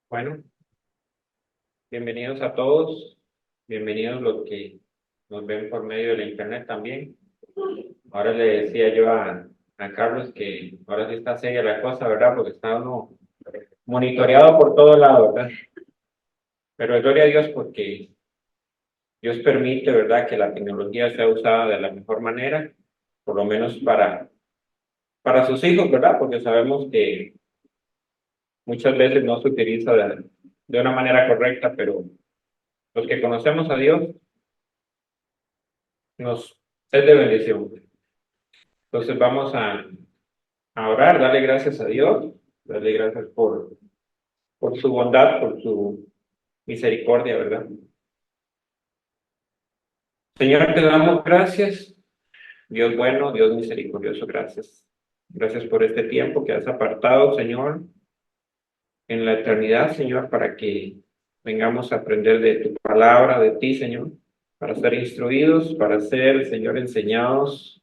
Bueno, bienvenidos a todos, bienvenidos los que nos ven por medio de la internet también. Ahora le decía yo a Carlos que ahora sí está seria la cosa, ¿verdad? Porque está uno monitoreado por todo lado, ¿verdad? Pero gloria a Dios porque Dios permite, ¿verdad?, que la tecnología sea usada de la mejor manera, por lo menos para sus hijos, ¿verdad? Porque sabemos que muchas veces no se utiliza de una manera correcta, pero los que conocemos a Dios nos es de bendición. Entonces vamos a orar, darle gracias a Dios, darle gracias por su bondad, por su misericordia, ¿verdad? Señor, te damos gracias, Dios bueno, Dios misericordioso, gracias. Gracias por este tiempo que has apartado, Señor, en la eternidad, Señor, para que vengamos a aprender de tu palabra, de ti, Señor, para ser instruidos, para ser, Señor, enseñados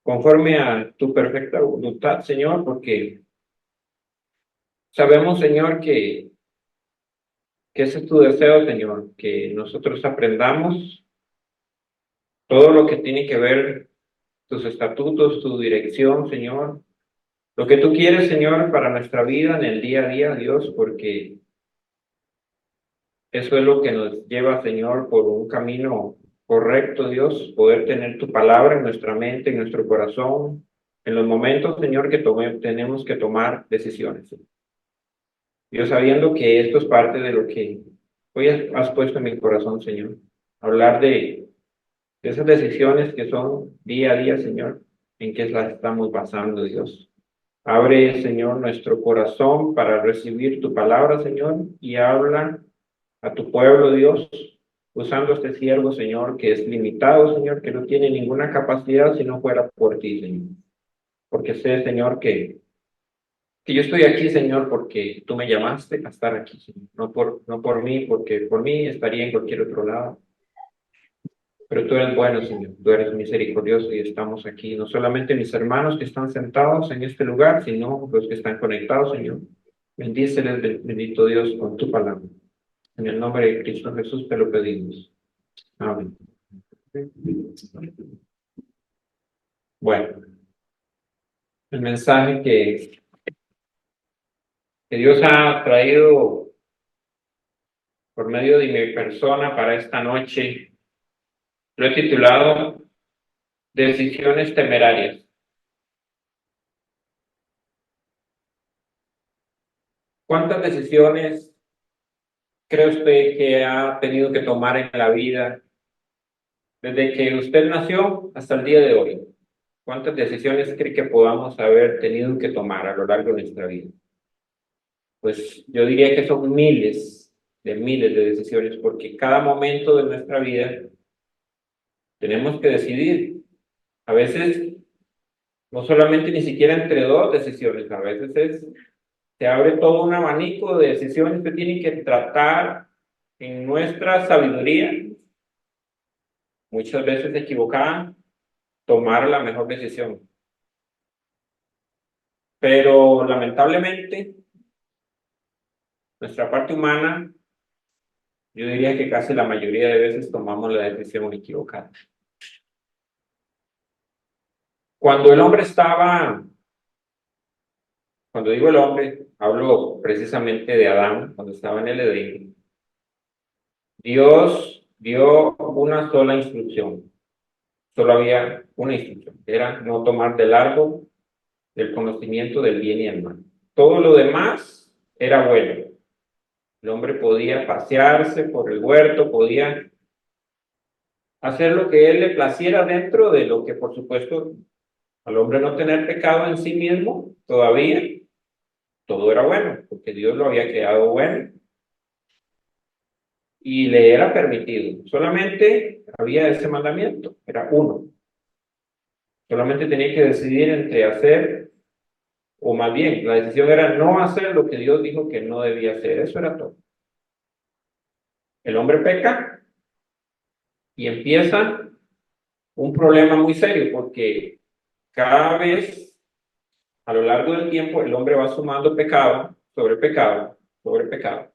conforme a tu perfecta voluntad, Señor, porque sabemos, Señor, que ese es tu deseo, Señor, que nosotros aprendamos todo lo que tiene que ver tus estatutos, tu dirección, Señor, lo que tú quieres, Señor, para nuestra vida en el día a día, Dios, porque eso es lo que nos lleva, Señor, por un camino correcto, Dios, poder tener tu palabra en nuestra mente, en nuestro corazón, en los momentos, Señor, que tenemos que tomar decisiones. Dios, sabiendo que esto es parte de lo que hoy has puesto en mi corazón, Señor, hablar de esas decisiones que son día a día, Señor, en qué las estamos basando, Dios. Abre, Señor, nuestro corazón para recibir tu palabra, Señor, y habla a tu pueblo, Dios, usando este siervo, Señor, que es limitado, Señor, que no tiene ninguna capacidad si no fuera por ti, Señor. Porque sé, Señor, que yo estoy aquí, Señor, porque tú me llamaste a estar aquí, Señor. No por mí, porque por mí estaría en cualquier otro lado. Pero tú eres bueno, Señor, tú eres misericordioso y estamos aquí, no solamente mis hermanos que están sentados en este lugar, sino los que están conectados, Señor. Bendíceles, bendito Dios, con tu palabra. En el nombre de Cristo Jesús te lo pedimos. Amén. Bueno, el mensaje que Dios ha traído por medio de mi persona para esta noche, lo he titulado Decisiones temerarias. ¿Cuántas decisiones cree usted que ha tenido que tomar en la vida desde que usted nació hasta el día de hoy? ¿Cuántas decisiones cree que podamos haber tenido que tomar a lo largo de nuestra vida? Pues yo diría que son miles de decisiones, porque cada momento de nuestra vida tenemos que decidir. A veces, no solamente ni siquiera entre dos decisiones, a veces se abre todo un abanico de decisiones que tienen que tratar en nuestra sabiduría, muchas veces equivocada, tomar la mejor decisión. Pero lamentablemente, nuestra parte humana, yo diría que casi la mayoría de veces tomamos la decisión equivocada. Cuando el hombre estaba, cuando digo el hombre, hablo precisamente de Adán, cuando estaba en el Edén, Dios dio una sola instrucción, solo había una instrucción, era no tomar del árbol del conocimiento del bien y el mal. Todo lo demás era bueno. El hombre podía pasearse por el huerto, podía hacer lo que él le placiera dentro de lo que, por supuesto, al hombre no tener pecado en sí mismo, todavía todo era bueno, porque Dios lo había creado bueno y le era permitido. Solamente había ese mandamiento, era uno. Solamente tenía que decidir entre hacer, o más bien, la decisión era no hacer lo que Dios dijo que no debía hacer. Eso era todo. El hombre peca y empieza un problema muy serio, porque cada vez a lo largo del tiempo el hombre va sumando pecado sobre pecado, sobre pecado.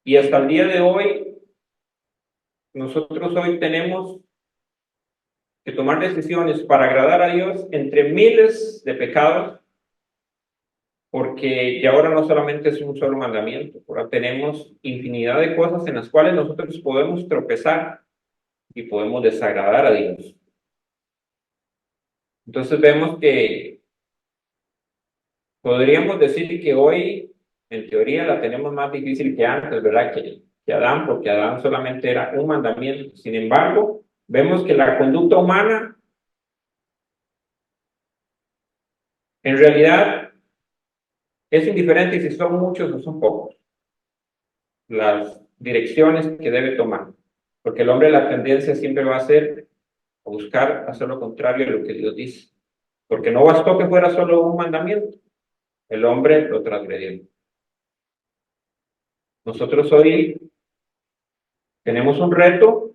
Y hasta el día de hoy, nosotros hoy tenemos que tomar decisiones para agradar a Dios entre miles de pecados, porque ya ahora no solamente es un solo mandamiento, ahora tenemos infinidad de cosas en las cuales nosotros podemos tropezar y podemos desagradar a Dios. Entonces vemos que podríamos decir que hoy, en teoría, la tenemos más difícil que antes, ¿verdad? Que Adán, porque Adán solamente era un mandamiento. Sin embargo, vemos que la conducta humana, en realidad, es indiferente si son muchos o son pocos las direcciones que debe tomar. Porque el hombre, la tendencia siempre va a ser a buscar hacer lo contrario a lo que Dios dice. Porque no bastó que fuera solo un mandamiento, el hombre lo transgredió. Nosotros hoy tenemos un reto,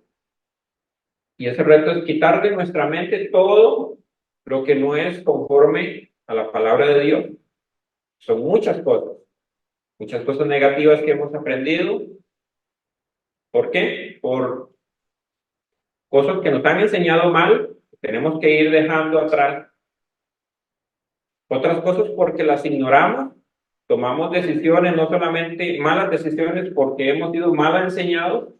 y ese reto es quitar de nuestra mente todo lo que no es conforme a la palabra de Dios. Son muchas cosas negativas que hemos aprendido. ¿Por qué? Por cosas que nos han enseñado mal, tenemos que ir dejando atrás. Otras cosas porque las ignoramos, tomamos decisiones, no solamente malas decisiones porque hemos sido mal enseñados,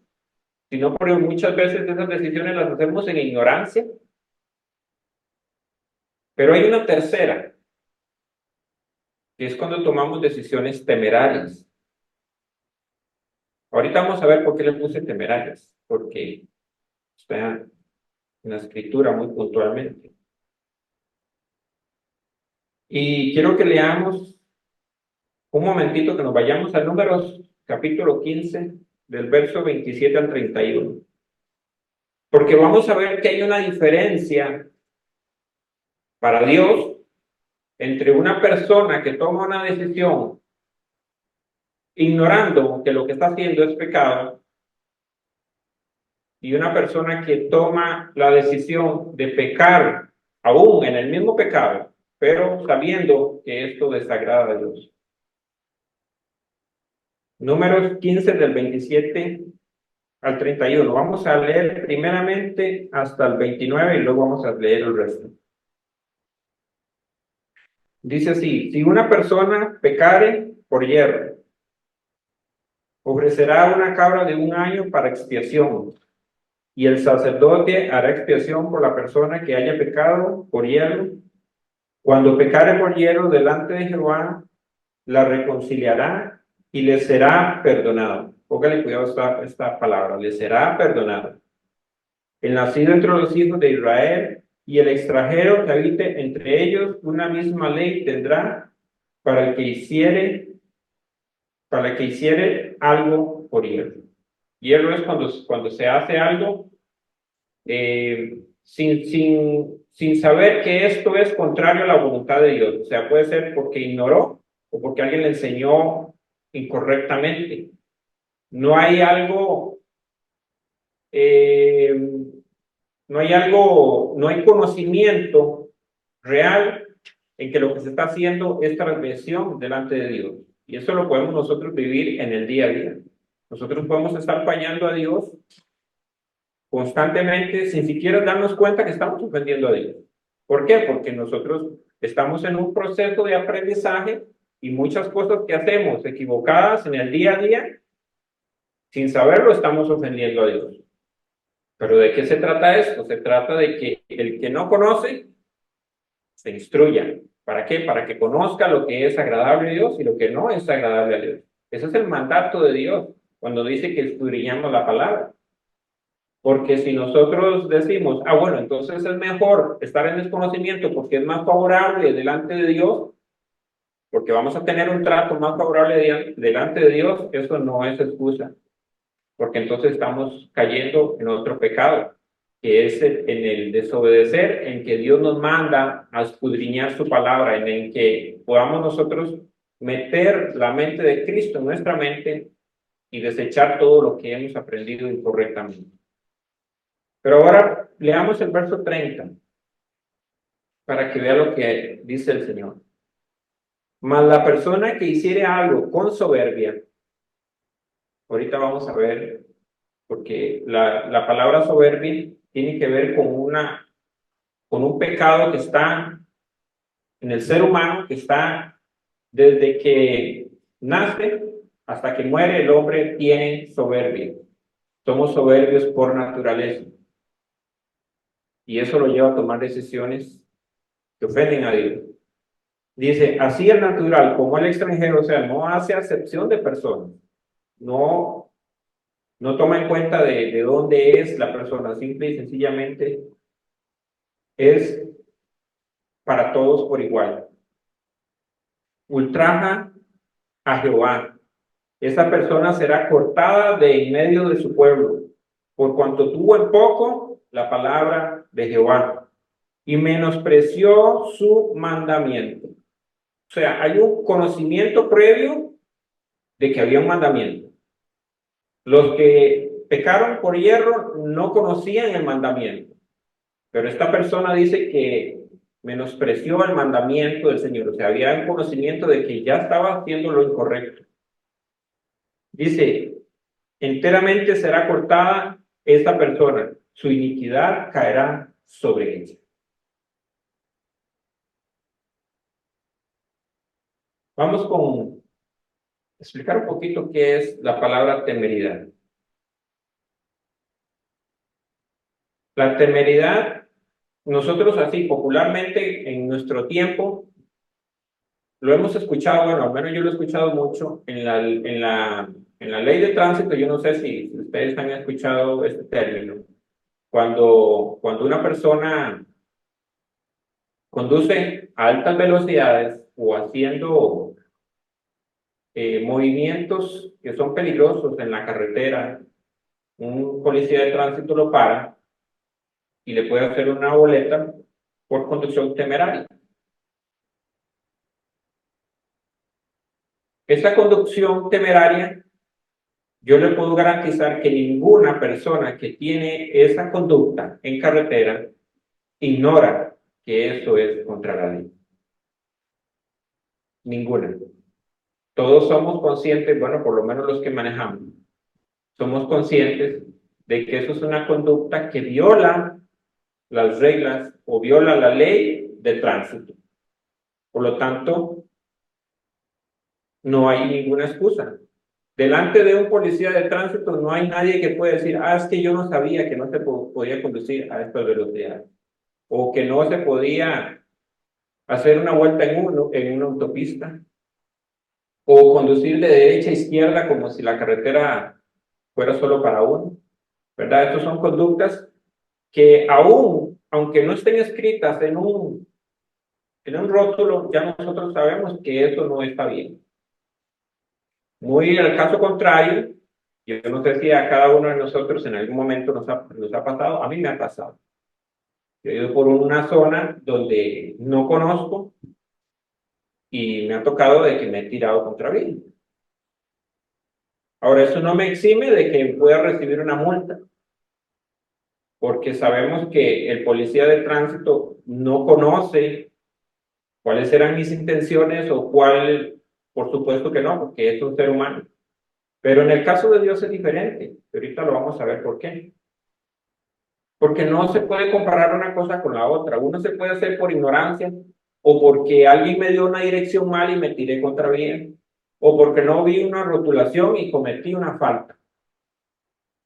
sino porque muchas veces esas decisiones las hacemos en ignorancia. Pero hay una tercera, que es cuando tomamos decisiones temerarias. Ahorita vamos a ver por qué le puse temerarias, porque está en la escritura muy puntualmente. Y quiero que leamos un momentito, que nos vayamos a Números capítulo 15, del verso 27 al 31. Porque vamos a ver que hay una diferencia para Dios entre una persona que toma una decisión ignorando que lo que está haciendo es pecado y una persona que toma la decisión de pecar aún en el mismo pecado, pero sabiendo que esto desagrada a Dios. Números 15 del 27 al 31. Vamos a leer primeramente hasta el 29 y luego vamos a leer el resto. Dice así: si una persona pecare por hierro, ofrecerá una cabra de un año para expiación, y el sacerdote hará expiación por la persona que haya pecado por hierro. Cuando pecare por hierro delante de Jehová, la reconciliará y le será perdonado. Póngale cuidado a esta palabra, le será perdonado. El nacido entre los hijos de Israel y el extranjero que habite entre ellos, una misma ley tendrá para el que hiciere algo por hierro. Hierro es cuando se hace algo sin saber que esto es contrario a la voluntad de Dios. O sea, puede ser porque ignoró o porque alguien le enseñó incorrectamente. No hay algo, eh, no hay conocimiento real en que lo que se está haciendo es transgresión delante de Dios. Y eso lo podemos nosotros vivir en el día a día. Nosotros podemos estar fallando a Dios constantemente sin siquiera darnos cuenta que estamos ofendiendo a Dios. ¿Por qué? Porque nosotros estamos en un proceso de aprendizaje y muchas cosas que hacemos equivocadas en el día a día, sin saberlo, estamos ofendiendo a Dios. ¿Pero de qué se trata esto? Se trata de que el que no conoce se instruya. ¿Para qué? Para que conozca lo que es agradable a Dios y lo que no es agradable a Dios. Ese es el mandato de Dios cuando dice que escudriñamos la palabra. Porque si nosotros decimos, bueno, entonces es mejor estar en desconocimiento porque es más favorable delante de Dios, porque vamos a tener un trato más favorable delante de Dios, eso no es excusa, porque entonces estamos cayendo en otro pecado, que es en el desobedecer, en que Dios nos manda a escudriñar su palabra, en el que podamos nosotros meter la mente de Cristo en nuestra mente y desechar todo lo que hemos aprendido incorrectamente. Pero ahora leamos el verso 30 para que vea lo que dice el Señor. Mas la persona que hiciere algo con soberbia, ahorita vamos a ver, porque la palabra soberbia tiene que ver con un pecado que está en el ser humano, que está desde que nace hasta que muere, el hombre tiene soberbia. Somos soberbios por naturaleza. Y eso lo lleva a tomar decisiones que ofenden a Dios. Dice, así el natural como el extranjero, o sea, no hace acepción de personas, no, no toma en cuenta de dónde es la persona, simple y sencillamente es para todos por igual. Ultraja a Jehová. Esa persona será cortada de en medio de su pueblo, por cuanto tuvo en poco la palabra de Jehová y menospreció su mandamiento. O sea, hay un conocimiento previo de que había un mandamiento. Los que pecaron por hierro no conocían el mandamiento, pero esta persona dice que menospreció el mandamiento del Señor, o sea, había un conocimiento de que ya estaba haciendo lo incorrecto. Dice, enteramente será cortada esta persona, su iniquidad caerá sobre ella. Vamos con explicar un poquito qué es la palabra temeridad. La temeridad, nosotros así popularmente en nuestro tiempo lo hemos escuchado, bueno, al menos yo lo he escuchado mucho en la ley de tránsito. Yo no sé si ustedes han escuchado este término. Cuando una persona conduce a altas velocidades o haciendo movimientos que son peligrosos en la carretera, un policía de tránsito lo para y le puede hacer una boleta por conducción temeraria. Esa conducción temeraria, yo le puedo garantizar que ninguna persona que tiene esa conducta en carretera ignora que eso es contra la ley. Ninguna. Todos somos conscientes, bueno, por lo menos los que manejamos, somos conscientes de que eso es una conducta que viola las reglas o viola la ley de tránsito. Por lo tanto, no hay ninguna excusa. Delante de un policía de tránsito no hay nadie que pueda decir, es que yo no sabía que no se podía conducir a esta velocidad, o que no se podía hacer una vuelta en una autopista, o conducir de derecha a izquierda como si la carretera fuera solo para uno, ¿verdad? Estas son conductas que aún, aunque no estén escritas en un rótulo, ya nosotros sabemos que eso no está bien. Muy al caso contrario, yo no sé si a cada uno de nosotros en algún momento nos ha pasado, a mí me ha pasado. Yo he ido por una zona donde no conozco y me ha tocado de que me he tirado contra mí. Ahora, eso no me exime de que pueda recibir una multa, porque sabemos que el policía de tránsito no conoce cuáles eran mis intenciones o cuál, por supuesto que no, porque es un ser humano. Pero en el caso de Dios es diferente. Ahorita lo vamos a ver por qué. Porque no se puede comparar una cosa con la otra. Uno se puede hacer por ignorancia o porque alguien me dio una dirección mal y me tiré contra bien, o porque no vi una rotulación y cometí una falta.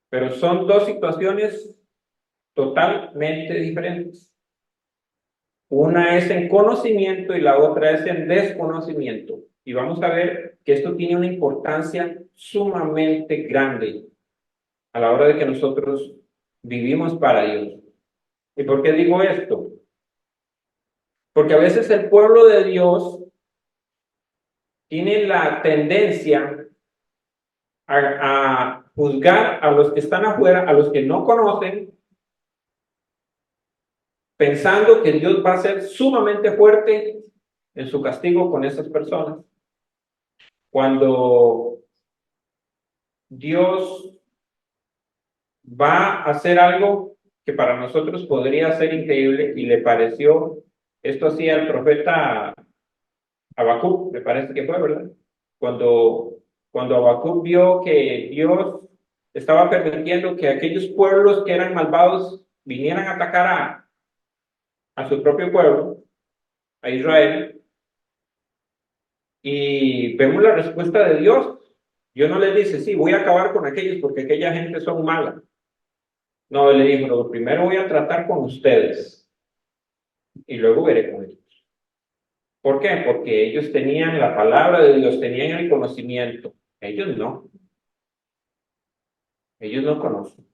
Pero son dos situaciones totalmente diferentes. Una es en conocimiento y la otra es en desconocimiento. Y vamos a ver que esto tiene una importancia sumamente grande a la hora de que nosotros vivimos para Dios. ¿Y por qué digo esto? Porque a veces el pueblo de Dios tiene la tendencia a juzgar a los que están afuera, a los que no conocen, pensando que Dios va a ser sumamente fuerte en su castigo con esas personas. Cuando Dios va a hacer algo que para nosotros podría ser increíble y le pareció esto así al profeta Habacuc, me parece que fue, ¿verdad? Cuando, cuando Habacuc vio que Dios estaba permitiendo que aquellos pueblos que eran malvados vinieran a atacar a su propio pueblo, a Israel, y vemos la respuesta de Dios. Dios no les dice, sí, voy a acabar con aquellos porque aquella gente son mala. No, él le dijo, lo primero voy a tratar con ustedes y luego veré con ellos. ¿Por qué? Porque ellos tenían la palabra de Dios, tenían el conocimiento. Ellos no conocen.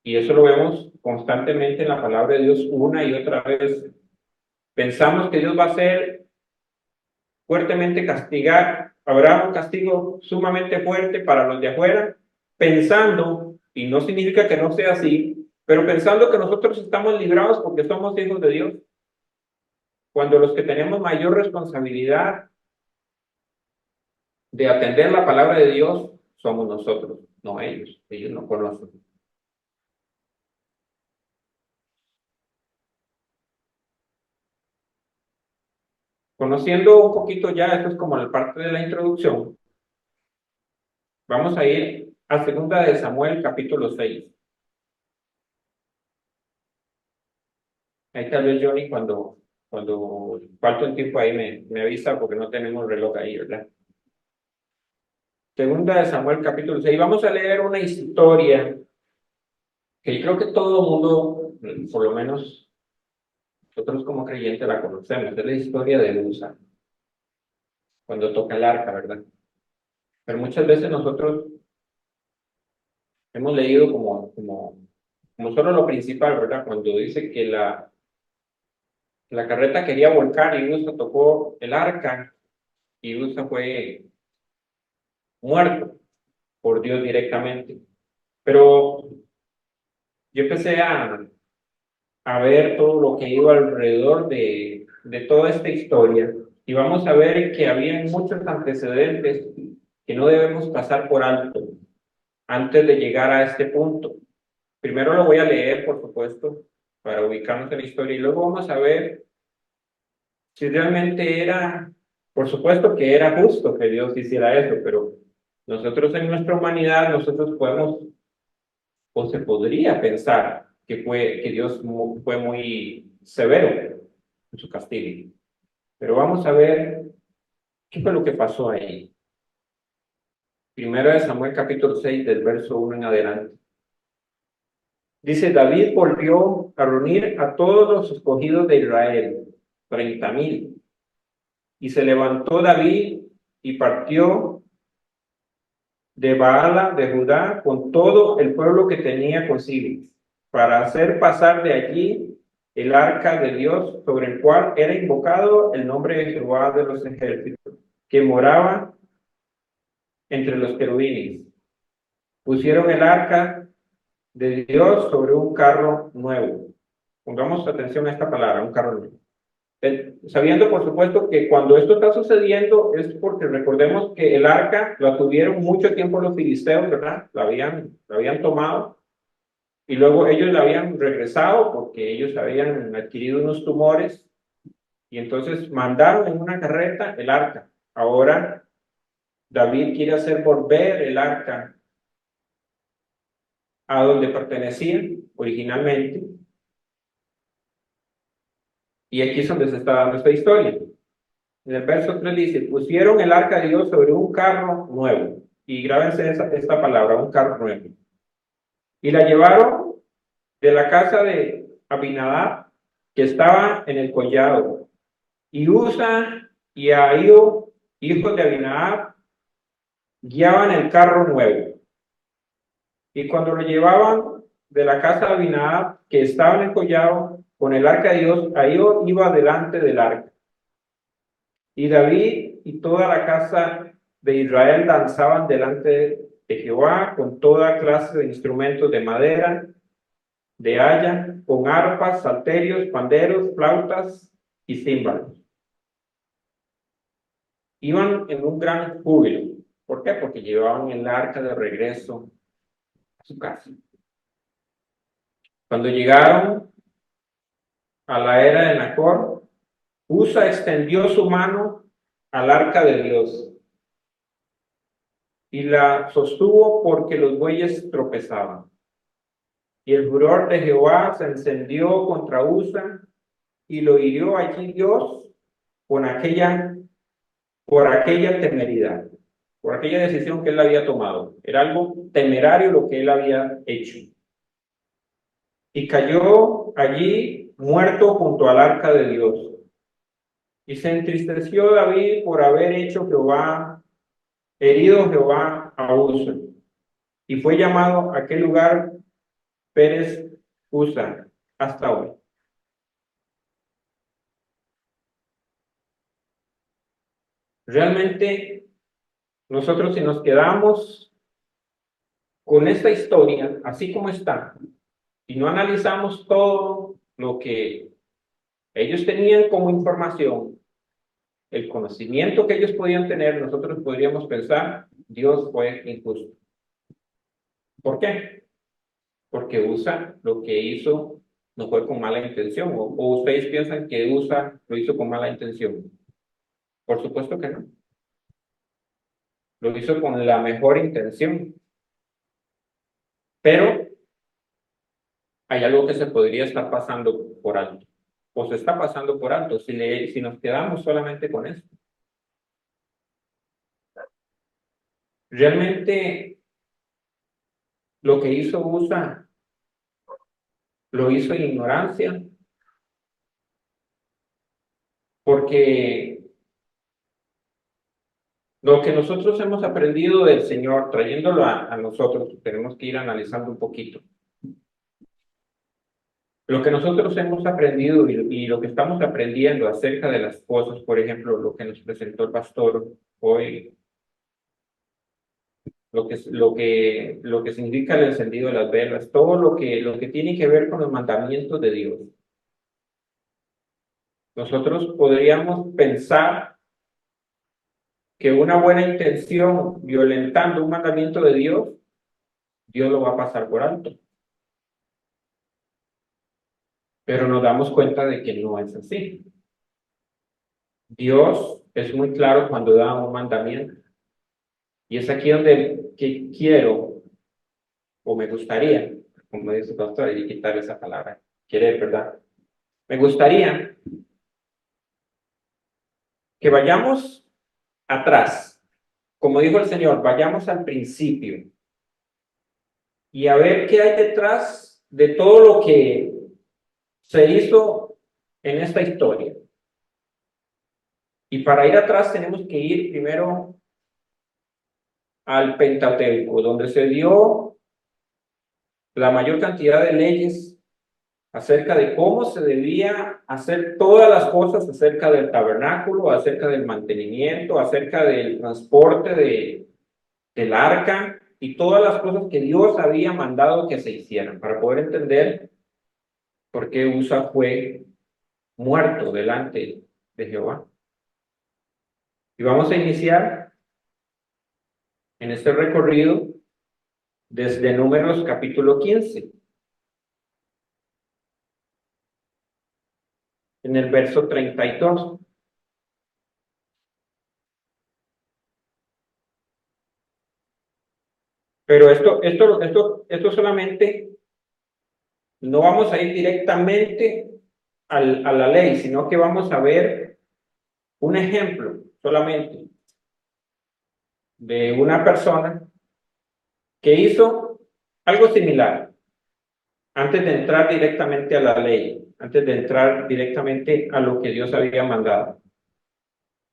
Y eso lo vemos constantemente en la palabra de Dios una y otra vez. Pensamos que Dios va a ser fuertemente castigar, habrá un castigo sumamente fuerte para los de afuera, pensando, y no significa que no sea así, pero pensando que nosotros estamos librados porque somos hijos de Dios, cuando los que tenemos mayor responsabilidad de atender la palabra de Dios somos nosotros, no ellos. Ellos no conocen. Conociendo un poquito ya, esto es como la parte de la introducción, vamos a ir a segunda de Samuel, capítulo 6. Ahí tal vez Johnny, cuando falta un tiempo ahí me avisa porque no tenemos reloj ahí, ¿verdad? Segunda de Samuel, capítulo 6. Vamos a leer una historia que yo creo que todo el mundo, por lo menos nosotros como creyentes la conocemos. Es la historia de Usa, cuando toca el arca, ¿verdad? Pero muchas veces nosotros hemos leído como solo lo principal, ¿verdad? Cuando dice que la carreta quería volcar y Usa tocó el arca y Usa fue muerto por Dios directamente. Pero yo empecé a ver todo lo que iba alrededor de toda esta historia y vamos a ver que había muchos antecedentes que no debemos pasar por alto antes de llegar a este punto. Primero lo voy a leer, por supuesto, para ubicarnos en la historia y luego vamos a ver si realmente era, por supuesto que era justo que Dios hiciera eso, pero nosotros en nuestra humanidad, nosotros podemos o se podría pensar que Dios fue muy severo en su castigo. Pero vamos a ver qué fue lo que pasó ahí. Primero de Samuel capítulo 6 del verso 1 en adelante. Dice, David volvió a reunir a todos los escogidos de Israel, 30,000. Y se levantó David y partió de Baala de Judá con todo el pueblo que tenía consigo, para hacer pasar de allí el arca de Dios, sobre el cual era invocado el nombre de Jehová de los ejércitos, que moraba entre los querubines. Pusieron el arca de Dios sobre un carro nuevo. Pongamos atención a esta palabra, un carro nuevo. Sabiendo, por supuesto, que cuando esto está sucediendo es porque recordemos que el arca la tuvieron mucho tiempo los filisteos, ¿verdad? La habían tomado y luego ellos la habían regresado porque ellos habían adquirido unos tumores y entonces mandaron en una carreta el arca. Ahora David quiere hacer volver el arca a donde pertenecía originalmente y aquí es donde se está dando esta historia. En el verso 3 dice, pusieron el arca de Dios sobre un carro nuevo. Y grábense esta palabra, un carro nuevo. Y la llevaron de la casa de Abinadab, que estaba en el collado. Y Usa y Ahío, hijos de Abinadab, guiaban el carro nuevo. Y cuando lo llevaban de la casa de Abinadab, que estaba en el collado, con el arca de Dios, Ahío iba delante del arca. Y David y toda la casa de Israel danzaban delante de Jehová con toda clase de instrumentos de madera, de haya, con arpas, salterios, panderos, flautas y címbalos. Iban en un gran júbilo. ¿Por qué? Porque llevaban el arca de regreso a su casa. Cuando llegaron a la era de Nacor, Usa extendió su mano al arca de Dios y la sostuvo porque los bueyes tropezaban. Y el furor de Jehová se encendió contra Usa y lo hirió allí Dios con por aquella temeridad, por aquella decisión que él había tomado. Era algo temerario lo que él había hecho. Y cayó allí muerto junto al arca de Dios. Y se entristeció David por haber herido Jehová a Usa. Y fue llamado aquel lugar Pérez Usa hasta hoy. Realmente nosotros si nos quedamos con esta historia, así como está, y no analizamos todo lo que ellos tenían como información, el conocimiento que ellos podían tener, nosotros podríamos pensar, Dios fue injusto. ¿Por qué? Porque USA lo que hizo no fue con mala intención, o ustedes piensan que USA lo hizo con mala intención. Por supuesto que no. Lo hizo con la mejor intención. Pero hay algo que se podría estar pasando por alto, o se está pasando por alto, si nos quedamos solamente con esto. Realmente lo que hizo USA lo hizo en ignorancia, porque lo que nosotros hemos aprendido del Señor, trayéndolo a nosotros, tenemos que ir analizando un poquito. Lo que nosotros hemos aprendido y lo que estamos aprendiendo acerca de las cosas, por ejemplo, lo que nos presentó el pastor hoy, lo que significa el encendido de las velas, todo lo que tiene que ver con los mandamientos de Dios. Nosotros podríamos pensar que una buena intención violentando un mandamiento de Dios, Dios lo va a pasar por alto. Pero nos damos cuenta de que no es así. Dios es muy claro cuando da un mandamiento. Y es aquí donde quiero, o me gustaría, como dice el pastor, y quitar esa palabra, querer, ¿verdad? Me gustaría que vayamos atrás, como dijo el Señor, vayamos al principio y a ver qué hay detrás de todo lo que se hizo en esta historia. Y para ir atrás tenemos que ir primero al Pentateuco, donde se dio la mayor cantidad de leyes acerca de cómo se debía hacer todas las cosas acerca del tabernáculo, acerca del mantenimiento, acerca del transporte del arca y todas las cosas que Dios había mandado que se hicieran para poder entender por qué Usa fue muerto delante de Jehová. Y vamos a iniciar en este recorrido desde Números capítulo 15, en el verso 32. Pero esto solamente, no vamos a ir directamente a la ley, sino que vamos a ver un ejemplo solamente de una persona que hizo algo similar antes de entrar directamente a la ley, antes de entrar directamente a lo que Dios había mandado.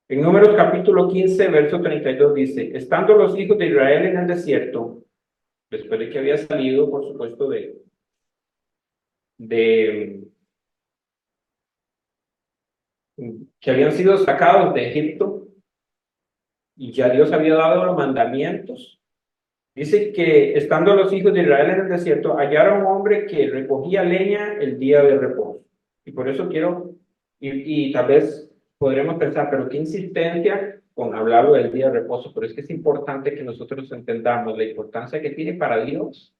En Números capítulo 15, verso 32 dice, estando los hijos de Israel en el desierto, después de que había salido, por supuesto, de que habían sido sacados de Egipto y ya Dios había dado los mandamientos. Dice que estando los hijos de Israel en el desierto, hallaron un hombre que recogía leña el día de reposo. Y por eso quiero, y tal vez podremos pensar, pero qué insistencia con hablarlo del día de reposo, pero es que es importante que nosotros entendamos la importancia que tiene para Dios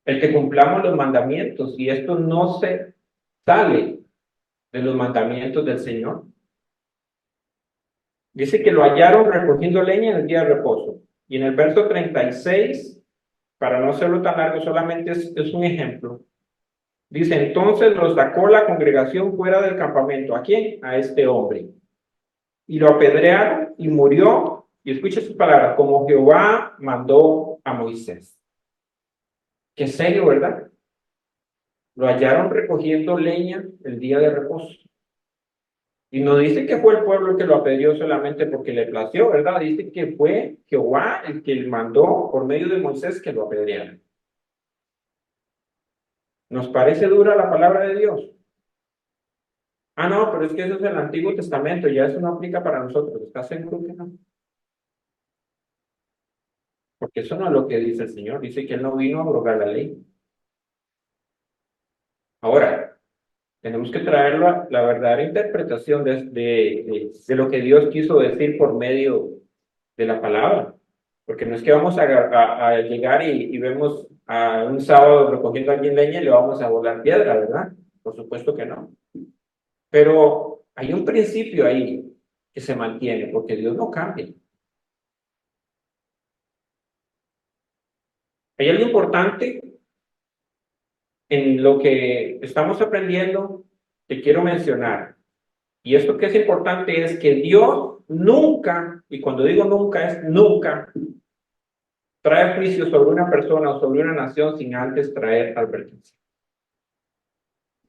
el que cumplamos los mandamientos, y esto no se sale de los mandamientos del Señor. Dice que lo hallaron recogiendo leña en el día de reposo. Y en el verso 36, para no hacerlo tan largo, solamente es un ejemplo. Dice, entonces lo sacó la congregación fuera del campamento. ¿A quién? A este hombre. Y lo apedrearon y murió. Y escucha sus palabras, como Jehová mandó a Moisés. Qué serio, ¿verdad? Lo hallaron recogiendo leña el día de reposo. Y no dice que fue el pueblo el que lo apedreó solamente porque le plació, ¿verdad? Dice que fue Jehová el que mandó por medio de Moisés que lo apedreara. ¿Nos parece dura la palabra de Dios? Ah, no, pero es que eso es el Antiguo Testamento, ya eso no aplica para nosotros. ¿Estás seguro que no? Porque eso no es lo que dice el Señor. Dice que Él no vino a abrogar la ley. Ahora, tenemos que traer la verdadera interpretación de lo que Dios quiso decir por medio de la palabra. Porque no es que vamos a llegar y vemos a un sábado recogiendo a alguien leña y le vamos a volar piedra, ¿verdad? Por supuesto que no. Pero hay un principio ahí que se mantiene, porque Dios no cambia. Hay algo importante en lo que estamos aprendiendo que quiero mencionar. Y esto que es importante es que Dios nunca, y cuando digo nunca es nunca, trae juicio sobre una persona o sobre una nación sin antes traer advertencia.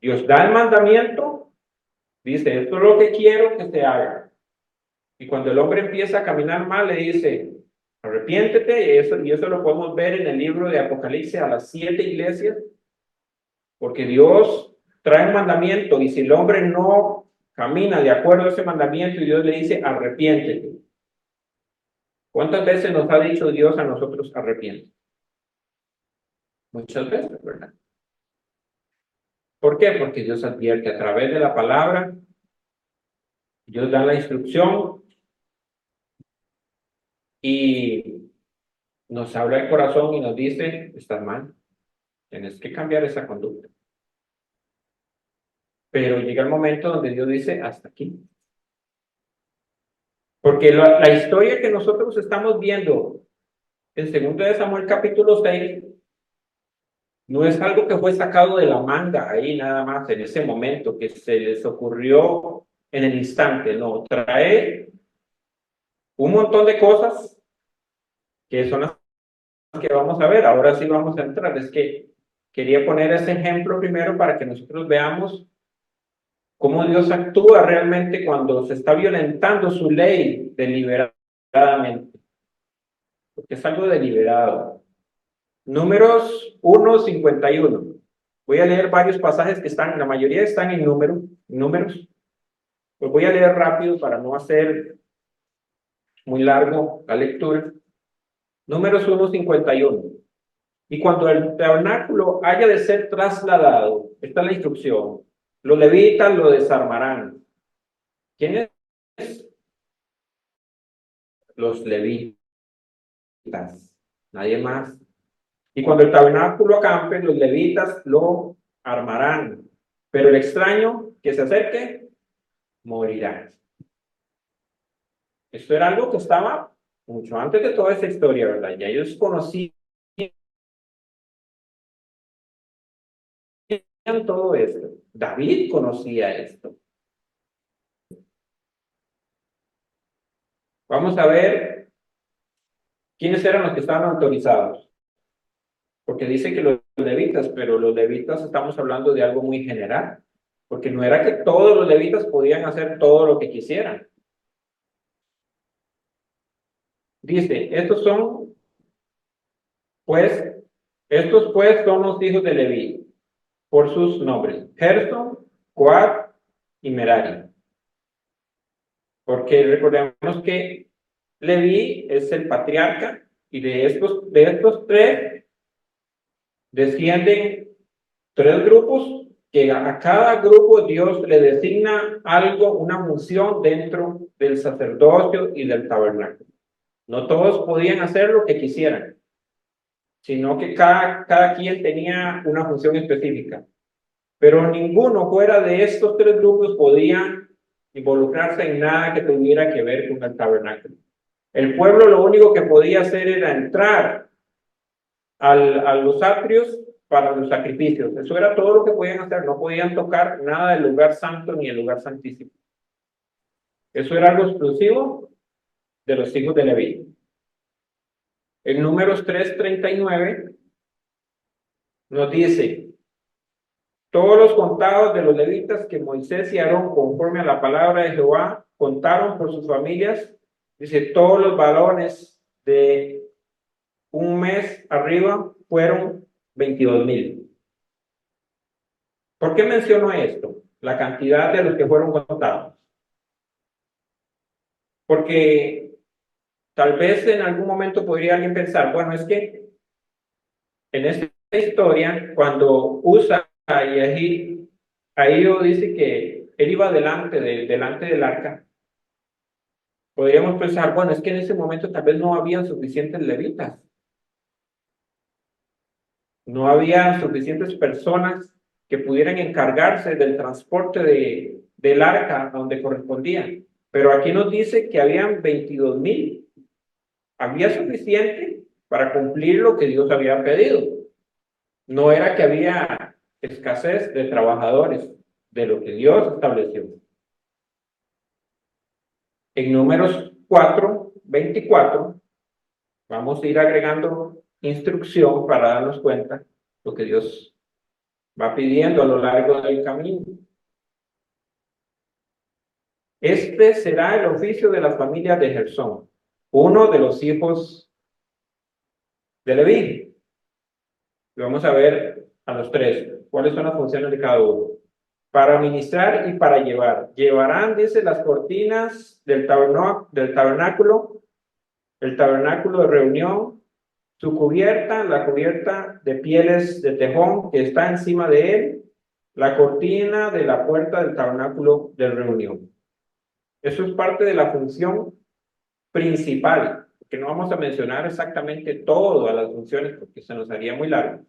Dios da el mandamiento, dice, esto es lo que quiero que se haga. Y cuando el hombre empieza a caminar mal, le dice, arrepiéntete, y eso lo podemos ver en el libro de Apocalipsis a las 7 iglesias, porque Dios trae un mandamiento, y si el hombre no camina de acuerdo a ese mandamiento, y Dios le dice, arrepiéntete. ¿Cuántas veces nos ha dicho Dios a nosotros, arrepiéntete? Muchas veces, ¿verdad? ¿Por qué? Porque Dios advierte a través de la palabra, Dios da la instrucción y nos habla el corazón y nos dice, estás mal, tienes que cambiar esa conducta. Pero llega el momento donde Dios dice, hasta aquí. Porque la historia que nosotros estamos viendo en 2 de Samuel capítulo 6 no es algo que fue sacado de la manga ahí nada más en ese momento, que se les ocurrió en el instante, no, trae un montón de cosas que son las que vamos a ver. Ahora sí vamos a entrar. Es que quería poner ese ejemplo primero para que nosotros veamos cómo Dios actúa realmente cuando se está violentando su ley deliberadamente, porque es algo deliberado. Números 1:51. Voy a leer varios pasajes que están, la mayoría están en números. Pues voy a leer rápido para no hacer muy largo la lectura. Números 1:51. Y cuando el tabernáculo haya de ser trasladado, esta es la instrucción, los levitas lo desarmarán. ¿Quiénes? Los levitas, nadie más. Y cuando el tabernáculo acampe, los levitas lo armarán. Pero el extraño que se acerque, morirá. Esto era algo que estaba mucho antes de toda esa historia, ¿verdad? Ya ellos conocían todo esto. David conocía esto. Vamos a ver quiénes eran los que estaban autorizados. Porque dice que los levitas, pero los levitas estamos hablando de algo muy general. Porque no era que todos los levitas podían hacer todo lo que quisieran. Dice, estos pues son los hijos de Leví, por sus nombres, Gerson, Coat y Merari. Porque recordemos que Leví es el patriarca y de estos tres descienden tres grupos que a cada grupo Dios le designa algo, una función dentro del sacerdocio y del tabernáculo. No todos podían hacer lo que quisieran, sino que cada quien tenía una función específica. pero ninguno fuera de estos tres grupos podía involucrarse en nada que tuviera que ver con el tabernáculo. El pueblo lo único que podía hacer era entrar a los atrios para los sacrificios. Eso era todo lo que podían hacer. No podían tocar nada del lugar santo ni el lugar santísimo. Eso era algo exclusivo de los hijos de Leví. En Números 3:39 nos dice: todos los contados de los levitas que Moisés y Aarón, conforme a la palabra de Jehová, contaron por sus familias, dice, todos los varones de un mes arriba fueron 22,000. ¿Por qué menciono esto? La cantidad de los que fueron contados. Porque tal vez en algún momento podría alguien pensar, bueno, es que en esta historia, cuando Usa y Ahío dice que él iba delante del arca, podríamos pensar, bueno, es que en ese momento tal vez no habían suficientes levitas, no había suficientes personas que pudieran encargarse del transporte del arca a donde correspondía. Pero aquí nos dice que habían 22,000. Había suficiente para cumplir lo que Dios había pedido. No era que había escasez de trabajadores, de lo que Dios estableció. En Números 4:24 vamos a ir agregando instrucción para darnos cuenta lo que Dios va pidiendo a lo largo del camino. Este será el oficio de las familias de Gersón, uno de los hijos de Leví. Y vamos a ver a los tres cuáles son las funciones de cada uno. Para ministrar y para llevar. Llevarán, dice, las cortinas del tabernáculo, el tabernáculo de reunión, su cubierta, la cubierta de pieles de tejón que está encima de él, la cortina de la puerta del tabernáculo de reunión. Eso es parte de la función principal, que no vamos a mencionar exactamente todas las funciones porque se nos haría muy largo.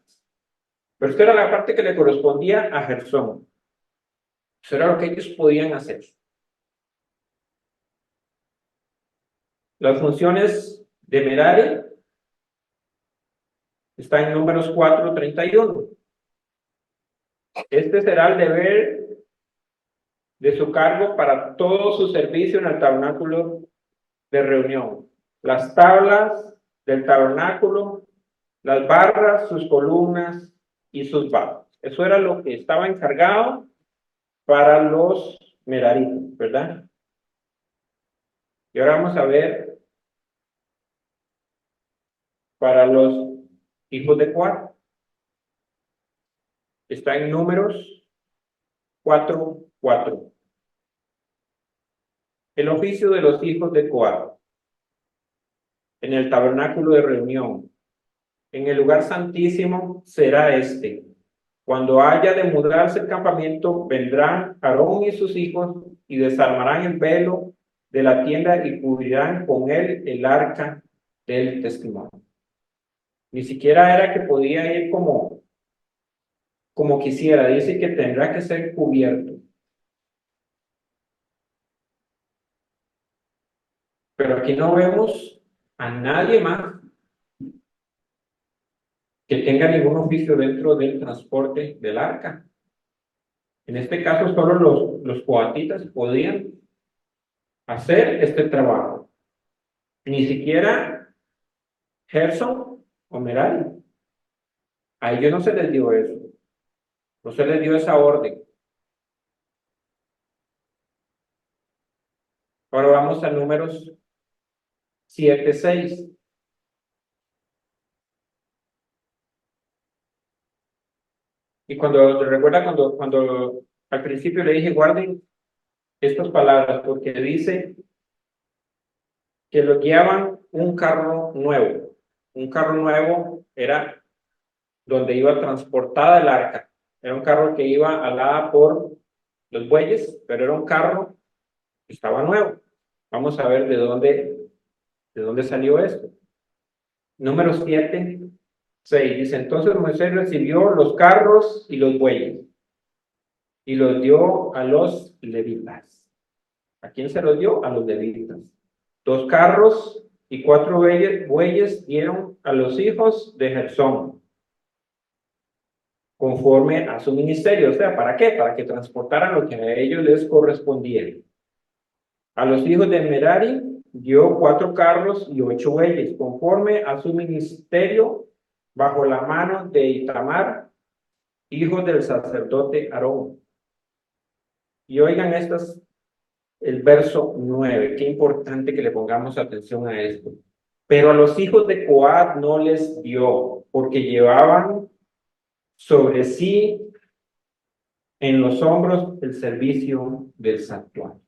Pero esta era la parte que le correspondía a Gersón. Eso era lo que ellos podían hacer. Las funciones de Merari están en Números 4:31. Este será el deber de su cargo para todo su servicio en el tabernáculo de reunión. Las tablas del tabernáculo, las barras, sus columnas y sus vasos. Eso era lo que estaba encargado para los meraritas, ¿verdad? Y ahora vamos a ver para los hijos de Coat. Está en Números 4:4. El oficio de los hijos de Coat en el tabernáculo de reunión. En el lugar santísimo será este. Cuando haya de mudarse el campamento, vendrán Aarón y sus hijos y desarmarán el velo de la tienda y cubrirán con él el arca del testimonio. Ni siquiera era que podía ir como quisiera, dice que tendrá que ser cubierto. Pero aquí no vemos a nadie más que tenga ningún oficio dentro del transporte del arca. En este caso, solo los coatitas podían hacer este trabajo. Ni siquiera Gerson o Merari. A ellos no se les dio eso. No se les dio esa orden. Ahora vamos a Números 7:6. Y recuerda cuando al principio le dije, guarden estas palabras, porque dice que lo guiaban un carro nuevo. Un carro nuevo era donde iba transportada el arca. Era un carro que iba alada por los bueyes, pero era un carro que estaba nuevo. Vamos a ver de dónde salió esto. Número 7:6 dice, entonces Moisés recibió los carros y los bueyes y los dio a los levitas. ¿A quién se los dio? A los levitas. 2 carros y 4 bueyes dieron a los hijos de Gersón, conforme a su ministerio. O sea, ¿para qué? Para que transportaran lo que a ellos les correspondía. A los hijos de Merari dio 4 carros y 8 bueyes, conforme a su ministerio, bajo la mano de Itamar, hijo del sacerdote Aarón. Y oigan el verso 9. Qué importante que le pongamos atención a esto. Pero a los hijos de Coat no les dio, porque llevaban sobre sí en los hombros el servicio del santuario.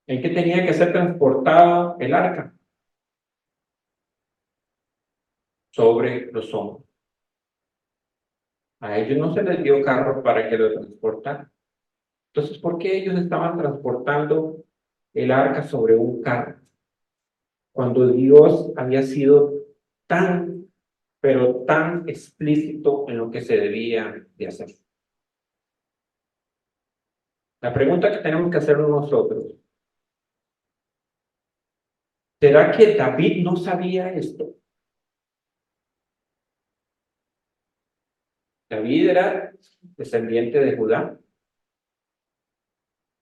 ¿En qué tenía que ser transportada el arca? Sobre los hombros. A ellos no se les dio carro para que lo transportaran. Entonces, ¿por qué ellos estaban transportando el arca sobre un carro? Cuando Dios había sido tan, pero tan explícito en lo que se debía de hacer. La pregunta que tenemos que hacernos nosotros, ¿será que David no sabía esto? David era descendiente de Judá.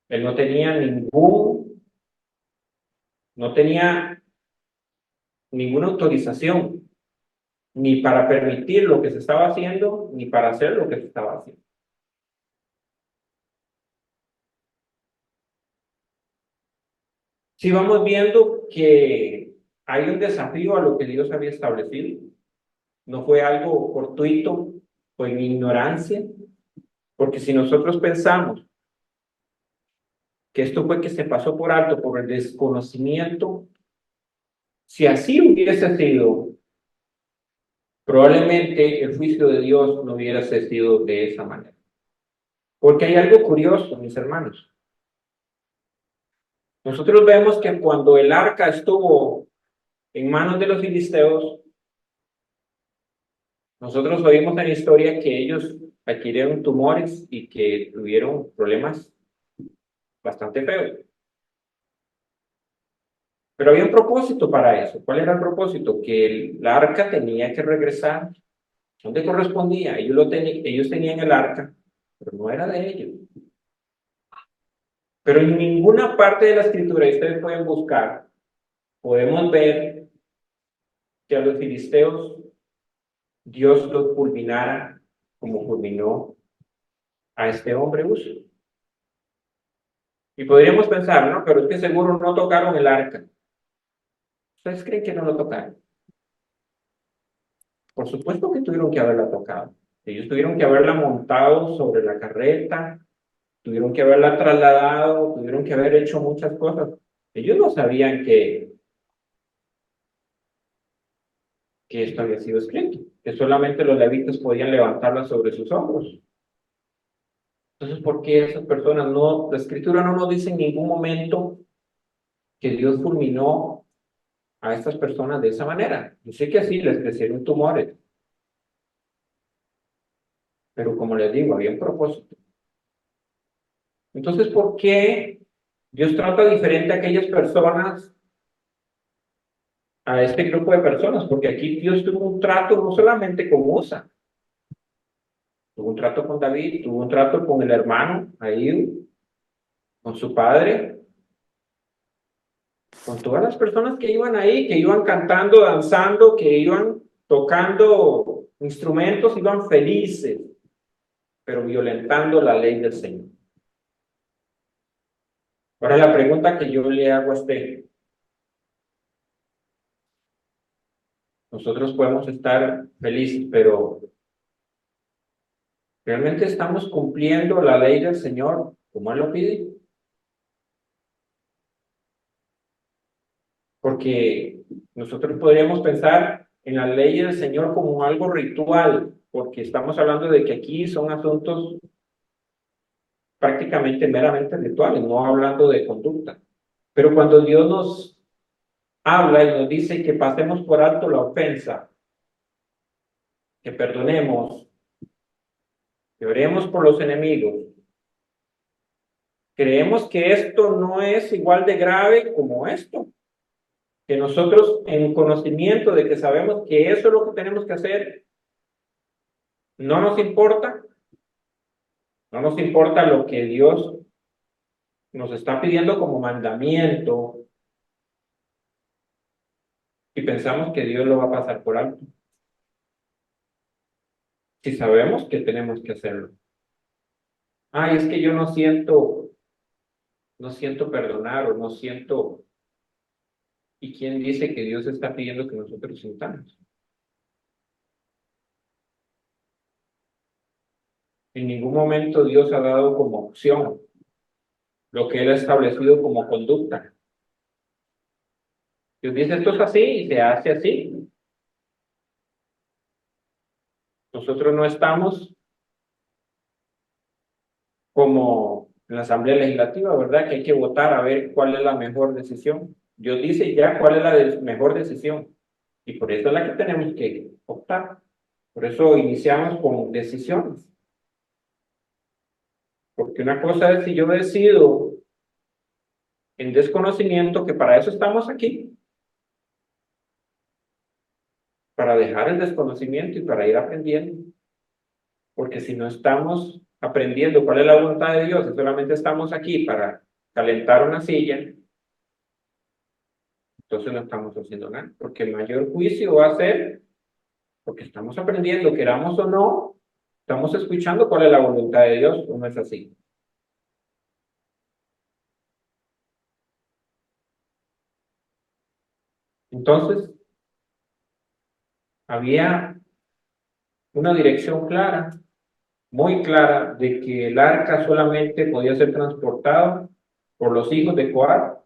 Él no tenía ninguna autorización, ni para permitir lo que se estaba haciendo, ni para hacer lo que se estaba haciendo. Si vamos viendo que hay un desafío a lo que Dios había establecido, no fue algo fortuito o en ignorancia, porque si nosotros pensamos que esto fue que se pasó por alto por el desconocimiento, si así hubiese sido, probablemente el juicio de Dios no hubiera sido de esa manera. Porque hay algo curioso, mis hermanos. Nosotros vemos que cuando el arca estuvo en manos de los filisteos, nosotros oímos en la historia que ellos adquirieron tumores y que tuvieron problemas bastante feos. Pero había un propósito para eso. ¿Cuál era el propósito? Que el arca tenía que regresar donde correspondía. Ellos tenían el arca, pero no era de ellos. Pero en ninguna parte de la escritura, y ustedes pueden buscar, podemos ver que a los filisteos Dios los fulminara como fulminó a este hombre Uso. Y podríamos pensar, ¿no? Pero es que seguro no tocaron el arca. ¿Ustedes creen que no lo tocaron? Por supuesto que tuvieron que haberla tocado. Ellos tuvieron que haberla montado sobre la carreta, tuvieron que haberla trasladado, tuvieron que haber hecho muchas cosas. Ellos no sabían que esto había sido escrito, que solamente los levitas podían levantarla sobre sus hombros. Entonces, ¿por qué esas personas no? La escritura no nos dice en ningún momento que Dios fulminó a estas personas de esa manera. Yo sé que así les crecieron tumores, pero como les digo, había un propósito. Entonces, ¿por qué Dios trata diferente a aquellas personas, a este grupo de personas? Porque aquí Dios tuvo un trato no solamente con Usa, tuvo un trato con David, tuvo un trato con el hermano, ahí, con su padre, con todas las personas que iban ahí, que iban cantando, danzando, que iban tocando instrumentos, iban felices, pero violentando la ley del Señor. Ahora la pregunta que yo le hago a usted, nosotros podemos estar felices, pero ¿realmente estamos cumpliendo la ley del Señor como Él lo pide? Porque nosotros podríamos pensar en la ley del Señor como algo ritual, porque estamos hablando de que aquí son asuntos prácticamente meramente rituales, no hablando de conducta. Pero cuando Dios nos habla y nos dice que pasemos por alto la ofensa, que perdonemos, que oremos por los enemigos. Creemos que esto no es igual de grave como esto, que nosotros en conocimiento de que sabemos que eso es lo que tenemos que hacer, no nos importa, no nos importa lo que Dios nos está pidiendo como mandamiento y pensamos que Dios lo va a pasar por alto. Si sabemos que tenemos que hacerlo. Ay, es que yo no siento perdonar o no siento. ¿Y quién dice que Dios está pidiendo que nosotros sintamos? En ningún momento Dios ha dado como opción lo que Él ha establecido como conducta. Dios dice esto es así y se hace así. Nosotros no estamos como en la Asamblea Legislativa, ¿verdad? Que hay que votar a ver cuál es la mejor decisión. Dios dice ya cuál es la mejor decisión. Y por eso es la que tenemos que optar. Por eso iniciamos con decisiones. Porque una cosa es si yo decido en desconocimiento, que para eso estamos aquí, para dejar el desconocimiento y para ir aprendiendo. Porque si no estamos aprendiendo cuál es la voluntad de Dios y solamente estamos aquí para calentar una silla, entonces no estamos haciendo nada. Porque el mayor juicio va a ser, porque estamos aprendiendo, queramos o no, estamos escuchando cuál es la voluntad de Dios, o no es así. Entonces, había una dirección clara, muy clara, de que el arca solamente podía ser transportado por los hijos de Coat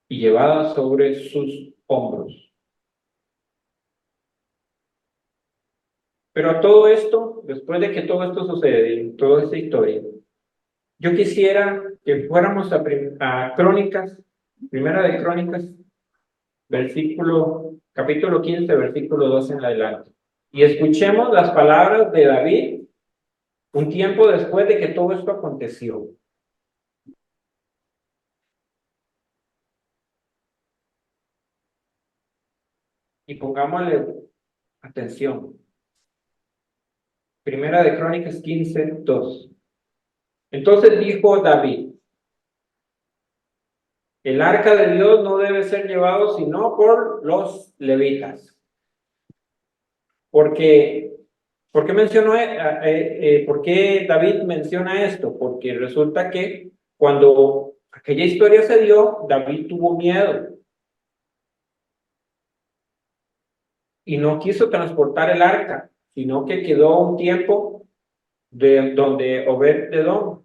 y llevada sobre sus hombros. Pero a todo esto, después de que todo esto sucede, toda esta historia, yo quisiera que fuéramos a Crónicas, Primera de Crónicas, capítulo 15, versículo 12 en adelante. Y escuchemos las palabras de David un tiempo después de que todo esto aconteció. Y pongámosle atención. Primera de Crónicas 15, 2. Entonces dijo David, el arca de Dios no debe ser llevado sino por los levitas. Porque, ¿por qué David menciona esto? Porque resulta que cuando aquella historia se dio, David tuvo miedo y no quiso transportar el arca, sino que quedó un tiempo de donde Obed-edom,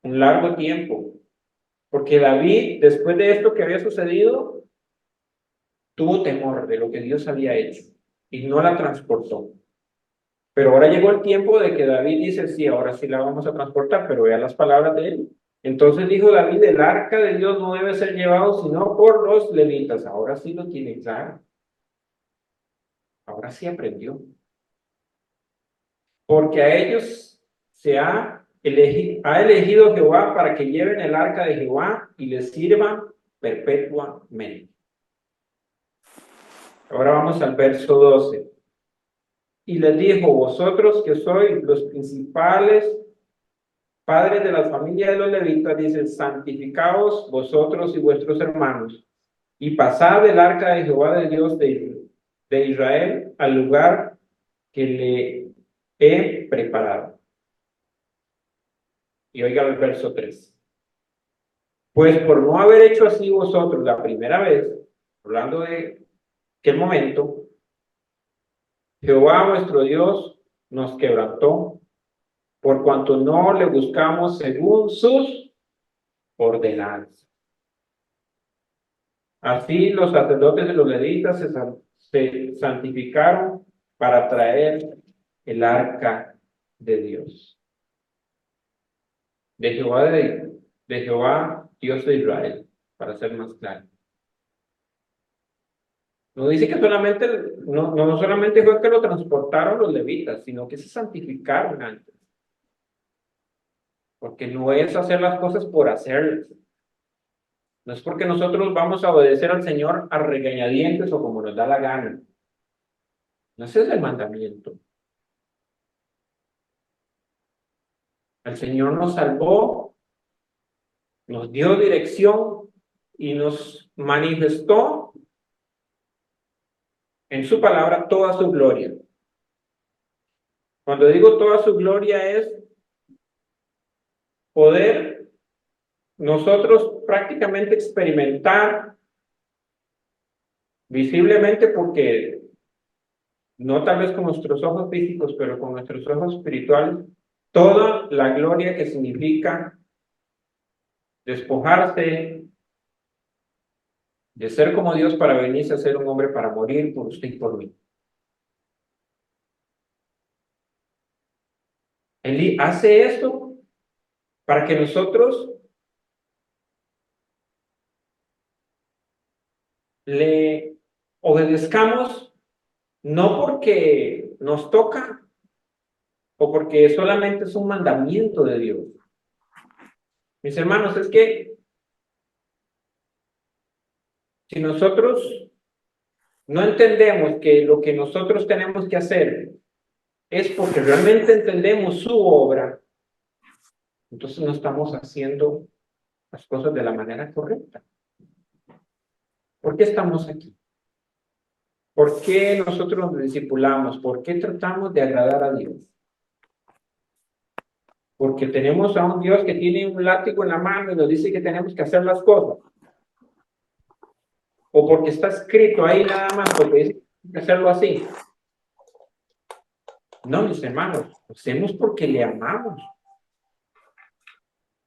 un largo tiempo, porque David, después de esto que había sucedido, tuvo temor de lo que Dios había hecho y no la transportó. Pero ahora llegó el tiempo de que David dice, sí, ahora sí la vamos a transportar, pero vea las palabras de él. Entonces dijo David, el arca de Dios no debe ser llevado sino por los levitas. Ahora sí lo tiene claro. Ahora sí aprendió. Porque a ellos ha elegido Jehová para que lleven el arca de Jehová y les sirvan perpetuamente. Ahora vamos al verso 12. Y les dijo, vosotros que sois los principales padres de las familias de los levitas, dice, santificaos vosotros y vuestros hermanos, y pasad el arca de Jehová de Dios de Israel al lugar que le he preparado. Y oiga el verso 3. Pues por no haber hecho así vosotros la primera vez, hablando de aquel momento, Jehová vuestro Dios nos quebrantó, por cuanto no le buscamos según sus ordenanzas. Así los sacerdotes de los levitas se santificaron para traer el arca de Dios, de Jehová, Dios de Israel, para ser más claro. No dice que solamente, no solamente fue que lo transportaron los levitas, sino que se santificaron antes. Porque no es hacer las cosas por hacerlas. No es porque nosotros vamos a obedecer al Señor a regañadientes o como nos da la gana. No ese es el mandamiento. El Señor nos salvó, nos dio dirección y nos manifestó en su palabra toda su gloria. Cuando digo toda su gloria es poder nosotros prácticamente experimentar visiblemente, porque no tal vez con nuestros ojos físicos, pero con nuestros ojos espirituales, toda la gloria que significa despojarse de ser como Dios para venirse a ser un hombre para morir por usted y por mí. Él hace esto para que nosotros le obedezcamos, no porque nos toca o porque solamente es un mandamiento de Dios. Mis hermanos, es que si nosotros no entendemos que lo que nosotros tenemos que hacer es porque realmente entendemos su obra, entonces no estamos haciendo las cosas de la manera correcta. ¿Por qué estamos aquí? ¿Por qué nosotros nos discipulamos? ¿Por qué tratamos de agradar a Dios? Porque tenemos a un Dios que tiene un látigo en la mano y nos dice que tenemos que hacer las cosas. O porque está escrito ahí nada más, porque dice que hay que hacerlo así. No, mis hermanos, lo hacemos porque le amamos.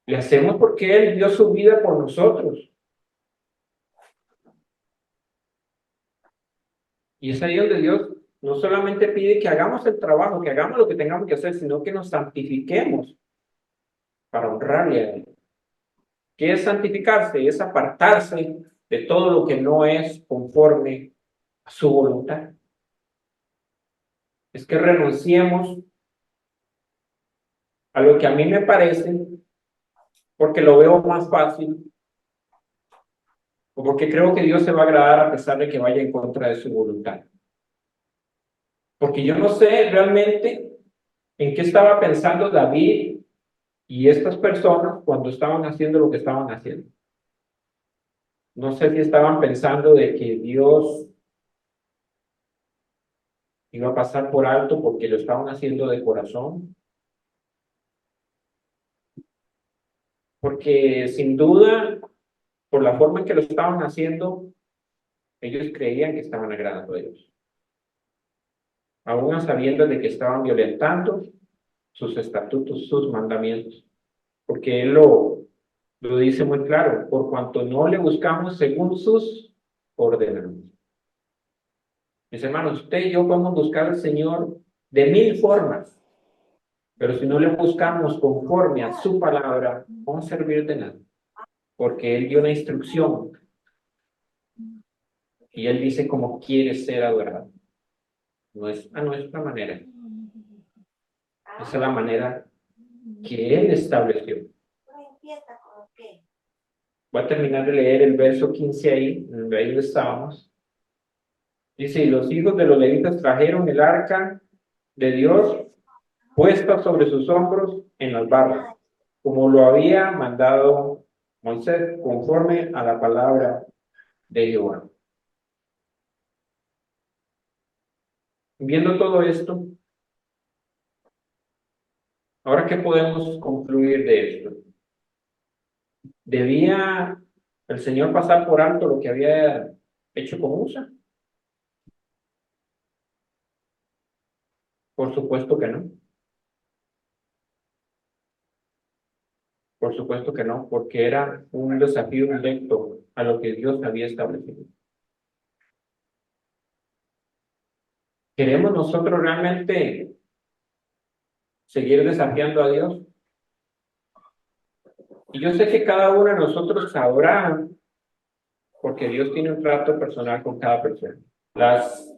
Le hacemos porque Él dio su vida por nosotros. Y es ahí donde Dios no solamente pide que hagamos el trabajo, que hagamos lo que tengamos que hacer, sino que nos santifiquemos para honrarle a Él. ¿Qué es santificarse? Es apartarse de todo lo que no es conforme a su voluntad. Es que renunciemos a lo que a mí me parece, porque lo veo más fácil, o porque creo que Dios se va a agradar a pesar de que vaya en contra de su voluntad. Porque yo no sé realmente en qué estaba pensando David y estas personas cuando estaban haciendo lo que estaban haciendo. No sé si estaban pensando de que Dios iba a pasar por alto porque lo estaban haciendo de corazón, porque sin duda, por la forma en que lo estaban haciendo, ellos creían que estaban agradando a Dios, aún a sabiendas de que estaban violentando sus estatutos, sus mandamientos, porque Él lo dice muy claro, por cuanto no le buscamos según sus ordenanzas. Mis hermanos, usted y yo podemos buscar al Señor de mil formas, pero si no le buscamos conforme a su palabra, no va a servir de nada, porque Él dio una instrucción y Él dice cómo quiere ser adorado. No es a nuestra manera, esa es la manera que Él estableció. Voy a terminar de leer el verso 15 ahí donde estábamos. Dice, y los hijos de los levitas trajeron el arca de Dios puesta sobre sus hombros en las barras, como lo había mandado Moisés, conforme a la palabra de Jehová. Viendo todo esto, ahora qué podemos concluir de esto. ¿Debía el Señor pasar por alto lo que había hecho con Usa? Por supuesto que no. Por supuesto que no, porque era un desafío directo a lo que Dios había establecido. ¿Queremos nosotros realmente seguir desafiando a Dios? Y yo sé que cada uno de nosotros sabrá, porque Dios tiene un trato personal con cada persona. Las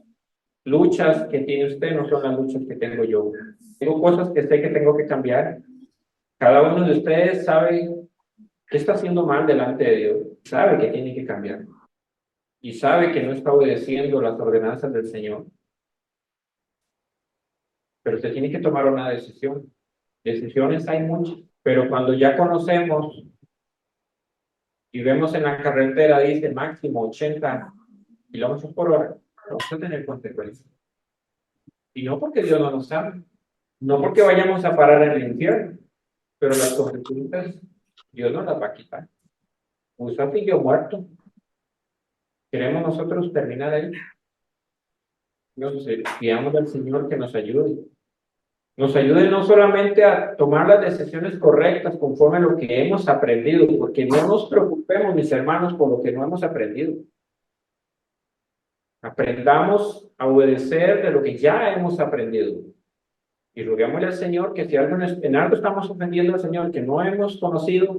luchas que tiene usted no son las luchas que tengo yo. Tengo cosas que sé que tengo que cambiar. Cada uno de ustedes sabe qué está haciendo mal delante de Dios. Sabe que tiene que cambiar. Y sabe que no está obedeciendo las ordenanzas del Señor. Pero usted tiene que tomar una decisión. Decisiones hay muchas. Pero cuando ya conocemos y vemos en la carretera, dice máximo 80 kilómetros por hora, vamos a tener consecuencias. Y no porque Dios no nos sabe, no porque vayamos a parar en el infierno, pero las consecuencias Dios no las va a quitar. Usted siguió muerto. Queremos nosotros terminar ahí. Nos pidamos al Señor que nos ayude. Nos ayude no solamente a tomar las decisiones correctas conforme a lo que hemos aprendido, porque no nos preocupemos, mis hermanos, por lo que no hemos aprendido. Aprendamos a obedecer de lo que ya hemos aprendido. Y roguémosle al Señor que si en algo estamos ofendiendo al Señor que no hemos conocido,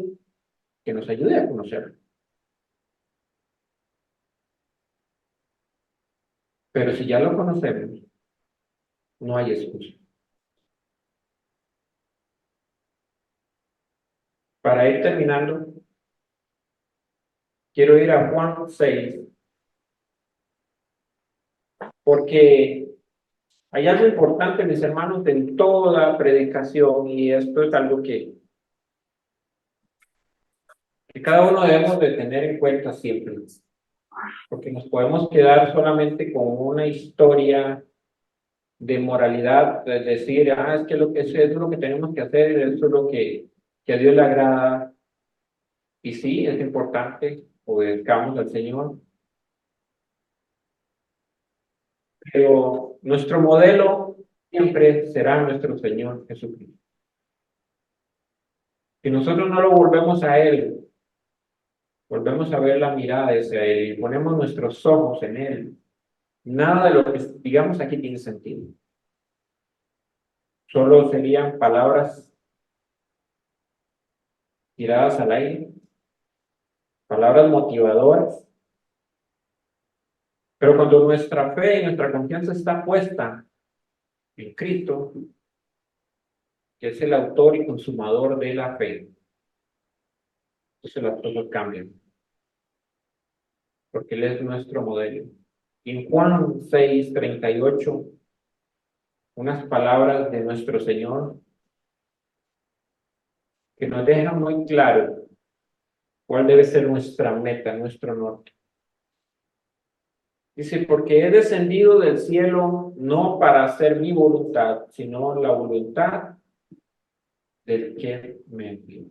que nos ayude a conocerlo. Pero si ya lo conocemos, no hay excusa. Para ir terminando, quiero ir a Juan 6, porque hay algo importante, mis hermanos, en toda predicación, y esto es algo que cada uno debemos de tener en cuenta siempre, porque nos podemos quedar solamente con una historia de moralidad, de decir, es que eso es lo que tenemos que hacer, eso es lo que a Dios le agrada, y sí, es importante, obedezcamos al Señor, pero nuestro modelo siempre será nuestro Señor Jesucristo. Si nosotros no lo volvemos a Él, volvemos a ver la mirada hacia Él y ponemos nuestros ojos en Él, nada de lo que digamos aquí tiene sentido. Solo serían palabras tiradas al aire, palabras motivadoras. Pero cuando nuestra fe y nuestra confianza está puesta en Cristo, que es el autor y consumador de la fe, entonces las cosas cambian, porque Él es nuestro modelo. Y en Juan 6:38, unas palabras de nuestro Señor que nos dejan muy claro cuál debe ser nuestra meta, nuestro norte. Dice, porque he descendido del cielo no para hacer mi voluntad, sino la voluntad del que me envió.